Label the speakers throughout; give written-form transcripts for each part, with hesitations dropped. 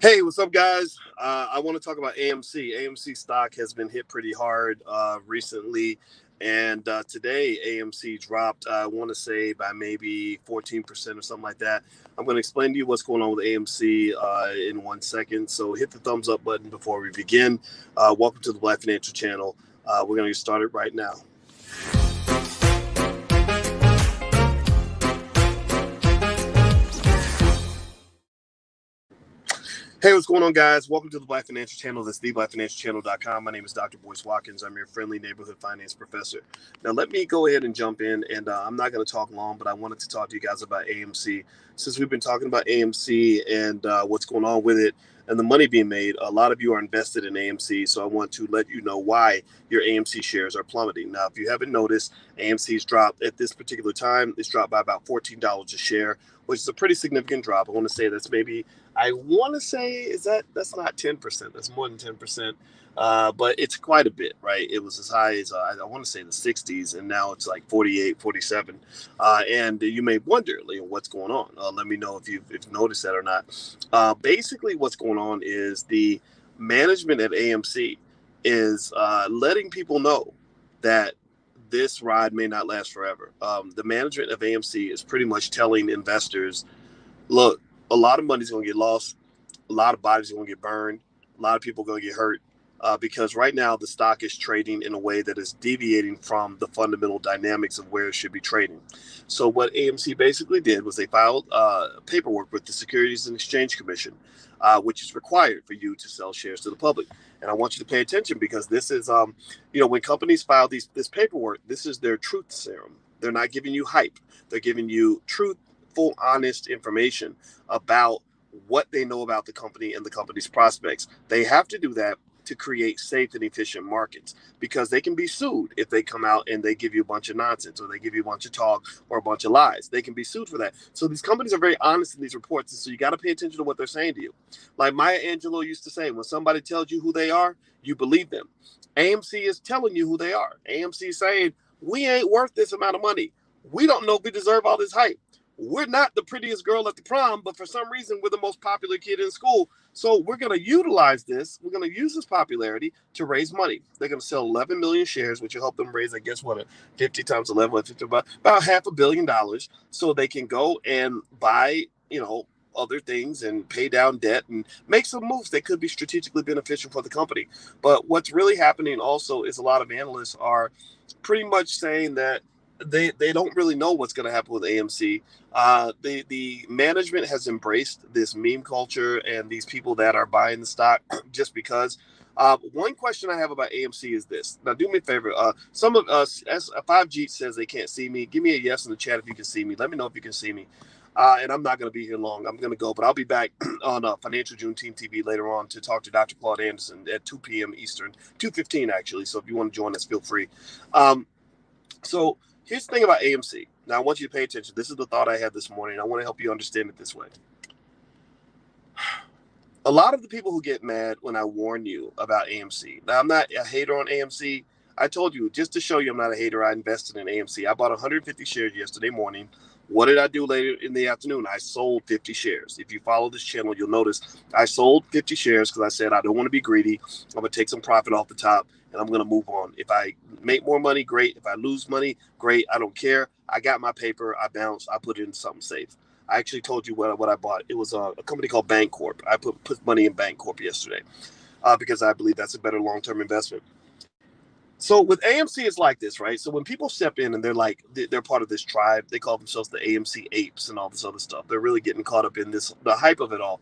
Speaker 1: Hey, what's up, guys? I want to talk about AMC. AMC stock has been hit pretty hard recently, and today AMC dropped, I want to say, by maybe 14% or something like that. I'm going to explain to you what's going on with AMC in 1 second. So hit the thumbs up button before we begin. Welcome to the Black Financial Channel. We're going to get started right now. Hey, what's going on, guys? Welcome to the Black Financial Channel. That's theblackfinancialchannel.com. My name is Dr. Boyce Watkins. I'm your friendly neighborhood finance professor. Now, let me go ahead and jump in, and I'm not going to talk long, but I wanted to talk to you guys about AMC. Since we've been talking about AMC and what's going on with it and the money being made, a lot of you are invested in AMC, so I want to let you know why your AMC shares are plummeting. Now, if you haven't noticed, AMC's dropped at this particular time. It's dropped by about $14 a share, which is a pretty significant drop. I want to say that's maybe I want to say that's not 10%. That's more than 10%. But it's quite a bit, right? It was as high as I want to say the 60s, and now it's like 48, 47. And you may wonder, what's going on? Let me know if you've noticed that or not. Basically, what's going on is the management at AMC is letting people know that this ride may not last forever. The management of AMC is pretty much telling investors, look, a lot of money's going to get lost. A lot of bodies are going to get burned. A lot of people are going to get hurt because right now the stock is trading in a way that is deviating from the fundamental dynamics of where it should be trading. So what AMC basically did was they filed paperwork with the Securities and Exchange Commission, which is required for you to sell shares to the public. And I want you to pay attention because this is, when companies file this paperwork, this is their truth serum. They're not giving you hype. They're giving you truth, full, honest information about what they know about the company and the company's prospects. They have to do that to create safe and efficient markets because they can be sued if they come out and they give you a bunch of nonsense or they give you a bunch of talk or a bunch of lies. They can be sued for that. So these companies are very honest in these reports. And so you got to pay attention to what they're saying to you. Like Maya Angelou used to say, when somebody tells you who they are, you believe them. AMC is telling you who they are. AMC is saying, we ain't worth this amount of money. We don't know if we deserve all this hype. We're not the prettiest girl at the prom, but for some reason we're the most popular kid in school. So we're going to utilize this. We're going to use this popularity to raise money. They're going to sell 11 million shares, which will help them raise, I guess, 50 times 11, 50, about $500 million, so they can go and buy, other things and pay down debt and make some moves that could be strategically beneficial for the company. But what's really happening also is a lot of analysts are pretty much saying that they don't really know what's going to happen with AMC. The management has embraced this meme culture and these people that are buying the stock just because. One question I have about AMC is this. Now, do me a favor. Some of us, as 5G says they can't see me. Give me a yes in the chat if you can see me. Let me know if you can see me. And I'm not going to be here long. I'm going to go, but I'll be back on Financial Juneteenth TV later on to talk to Dr. Claude Anderson at 2 p.m. Eastern, 2:15 actually. So if you want to join us, feel free. So here's the thing about AMC. Now, I want you to pay attention. This is the thought I had this morning. I want to help you understand it this way. A lot of the people who get mad when I warn you about AMC. Now, I'm not a hater on AMC. I told you, just to show you I'm not a hater, I invested in AMC. I bought 150 shares yesterday morning. What did I do later in the afternoon? I sold 50 shares. If you follow this channel, you'll notice I sold 50 shares because I said I don't want to be greedy. I'm going to take some profit off the top and I'm going to move on. If I make more money, great. If I lose money, great. I don't care. I got my paper. I bounced. I put it in something safe. I actually told you what I bought. It was a company called Bancorp. I put money in Bancorp yesterday because I believe that's a better long-term investment. So with AMC, it's like this, right? So when people step in and they're part of this tribe, they call themselves the AMC apes and all this other stuff. They're really getting caught up in the hype of it all.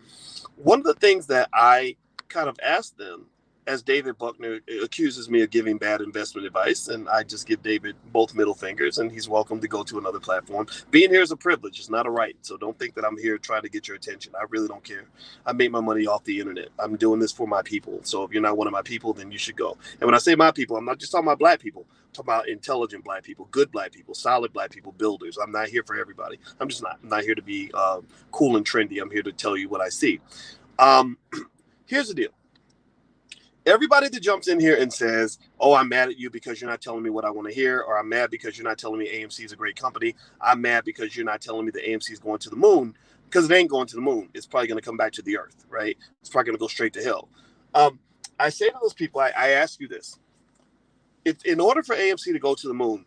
Speaker 1: One of the things that I kind of asked them, as David Buckner accuses me of giving bad investment advice, and I just give David both middle fingers, and he's welcome to go to another platform. Being here is a privilege. It's not a right. So don't think that I'm here trying to get your attention. I really don't care. I make my money off the internet. I'm doing this for my people. So if you're not one of my people, then you should go. And when I say my people, I'm not just talking about black people. I'm talking about intelligent black people, good black people, solid black people, builders. I'm not here for everybody. I'm not here to be cool and trendy. I'm here to tell you what I see. Here's the deal. Everybody that jumps in here and says, oh, I'm mad at you because you're not telling me what I want to hear, or I'm mad because you're not telling me AMC is a great company, I'm mad because you're not telling me that AMC is going to the moon, because it ain't going to the moon. It's probably going to come back to the earth, right? It's probably going to go straight to hell. I say to those people, I ask you this. If, in order for AMC to go to the moon,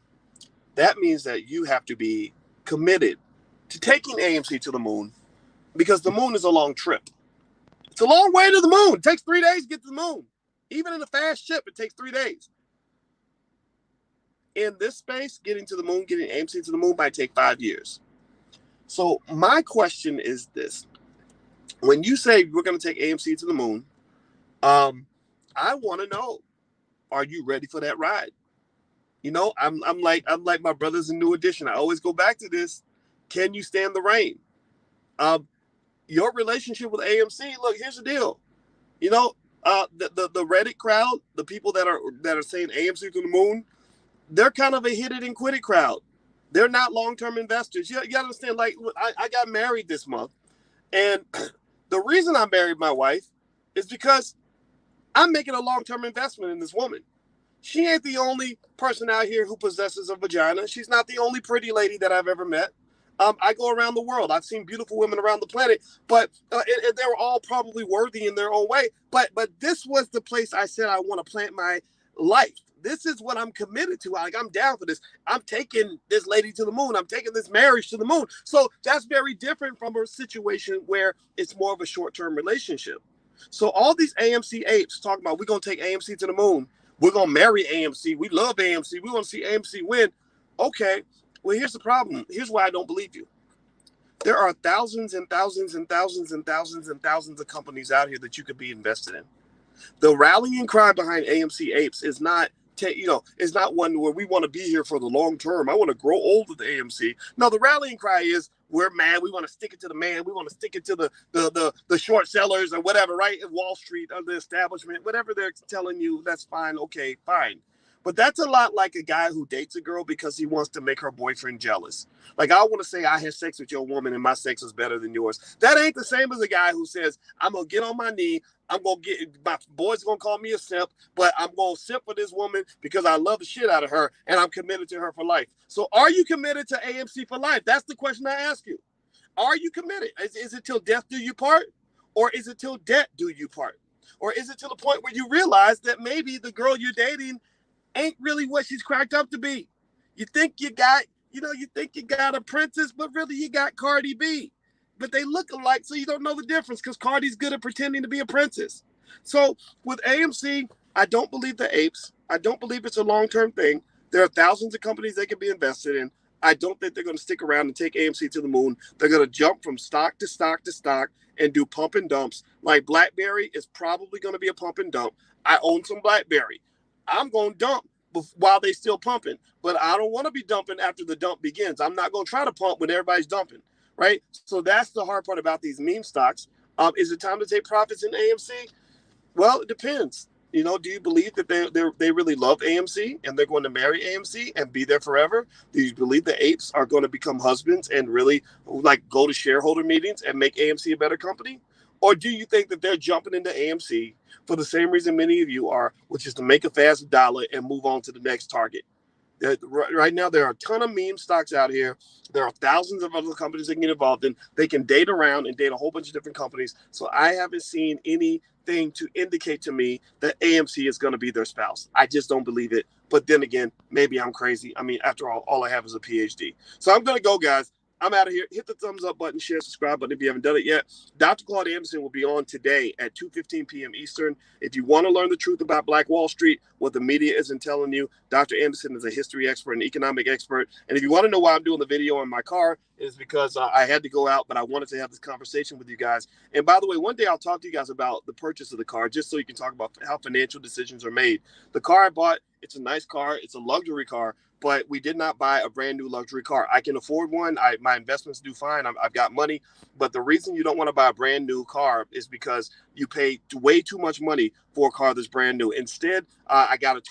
Speaker 1: that means that you have to be committed to taking AMC to the moon, because the moon is a long trip. It's a long way to the moon. It takes 3 days to get to the moon. Even in a fast ship, it takes 3 days. In this space, getting to the moon, getting AMC to the moon might take 5 years. So my question is this. When you say we're going to take AMC to the moon, I want to know, are you ready for that ride? You know, I'm like my brothers in New Edition. I always go back to this. Can you stand the rain? Your relationship with AMC, look, here's the deal. You know, the Reddit crowd, the people that are saying AMC to the moon, they're kind of a hit it and quit it crowd. They're not long-term investors. You gotta understand, like, I got married this month, and the reason I married my wife is because I'm making a long-term investment in this woman. She ain't the only person out here who possesses a vagina. She's not the only pretty lady that I've ever met. I go around the world. I've seen beautiful women around the planet, but they were all probably worthy in their own way. But this was the place I said I want to plant my life. This is what I'm committed to. Like, I'm down for this. I'm taking this lady to the moon. I'm taking this marriage to the moon. So that's very different from a situation where it's more of a short-term relationship. So all these AMC apes talking about, we're going to take AMC to the moon. We're going to marry AMC. We love AMC. We want to see AMC win. Okay. Well, here's the problem. Here's why I don't believe you. There are thousands and thousands and thousands and thousands and thousands of companies out here that you could be invested in. The rallying cry behind AMC apes is not, it's not one where we want to be here for the long term. I want to grow old with AMC. No, the rallying cry is, we're mad. We want to stick it to the man. We want to stick it to the short sellers or whatever, right? Wall Street or the establishment, whatever they're telling you, that's fine. Okay, fine. But that's a lot like a guy who dates a girl because he wants to make her boyfriend jealous. Like, I want to say I had sex with your woman and my sex is better than yours. That ain't the same as a guy who says, I'm going to get on my knee. I'm going to get, my boys going to call me a simp, but I'm going to simp for this woman because I love the shit out of her and I'm committed to her for life. So are you committed to AMC for life? That's the question I ask you. Are you committed? Is it till death do you part? Or is it till debt do you part? Or is it to the point where you realize that maybe the girl you're dating ain't really what she's cracked up to be? You think you got a princess, but really you got Cardi B. But they look alike, so you don't know the difference because Cardi's good at pretending to be a princess. So with AMC, I don't believe the apes. I don't believe it's a long-term thing. There are thousands of companies they can be invested in. I don't think they're going to stick around and take AMC to the moon. They're going to jump from stock to stock to stock and do pump and dumps. Like BlackBerry is probably going to be a pump and dump. I own some BlackBerry. I'm going to dump while they still pumping, but I don't want to be dumping after the dump begins. I'm not going to try to pump when everybody's dumping, right? So that's the hard part about these meme stocks. Is it time to take profits in AMC? Well, it depends. You know, do you believe that they really love AMC and they're going to marry AMC and be there forever? Do you believe the apes are going to become husbands and really like go to shareholder meetings and make AMC a better company? Or do you think that they're jumping into AMC for the same reason many of you are, which is to make a fast dollar and move on to the next target? Right now, there are a ton of meme stocks out here. There are thousands of other companies they can get involved in. They can date around and date a whole bunch of different companies. So I haven't seen anything to indicate to me that AMC is going to be their spouse. I just don't believe it. But then again, maybe I'm crazy. I mean, after all I have is a PhD. So I'm going to go, guys. I'm out of here. Hit the thumbs up button, share, subscribe button if you haven't done it yet. Dr. Claude Anderson will be on today at 2:15 p.m. Eastern. If you want to learn the truth about Black Wall Street, what the media isn't telling you, Dr. Anderson is a history expert and economic expert. And if you want to know why I'm doing the video on my car, is because I had to go out, but I wanted to have this conversation with you guys. And by the way, one day I'll talk to you guys about the purchase of the car, just so you can talk about how financial decisions are made. The car I bought, it's a nice car. It's a luxury car. But we did not buy a brand new luxury car. I can afford one. My investments do fine. I've got money. But the reason you don't want to buy a brand new car is because you pay way too much money for a car that's brand new. Instead, I got a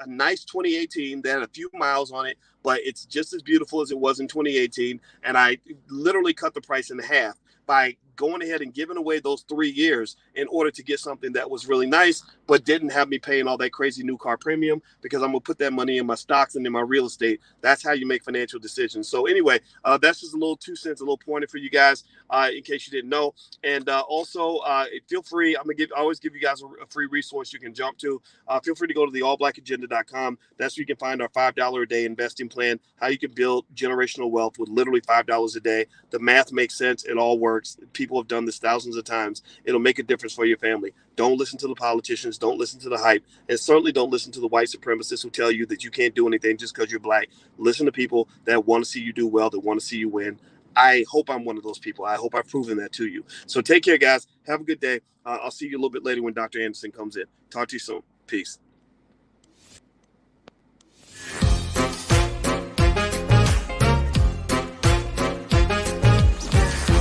Speaker 1: nice 2018 that had a few miles on it, but it's just as beautiful as it was in 2018. And I literally cut the price in half by going ahead and giving away those 3 years in order to get something that was really nice, but didn't have me paying all that crazy new car premium, because I'm going to put that money in my stocks and in my real estate. That's how you make financial decisions. So anyway, that's just a little 2 cents, a little pointer for you guys, in case you didn't know. And also, feel free. I always give you guys a free resource you can jump to. Feel free to go to the allblackagenda.com. That's where you can find our $5 a day investing plan, how you can build generational wealth with literally $5 a day. The math makes sense. It all works. People have done this thousands of times. It'll make a difference for your family. Don't listen to the politicians. Don't listen to the hype. And certainly don't listen to the white supremacists who tell you that you can't do anything just because you're black. Listen to people that want to see you do well, that want to see you win. I hope I'm one of those people. I hope I've proven that to you. So take care, guys. Have a good day. I'll see you a little bit later when Dr. Anderson comes in. Talk to you soon. Peace.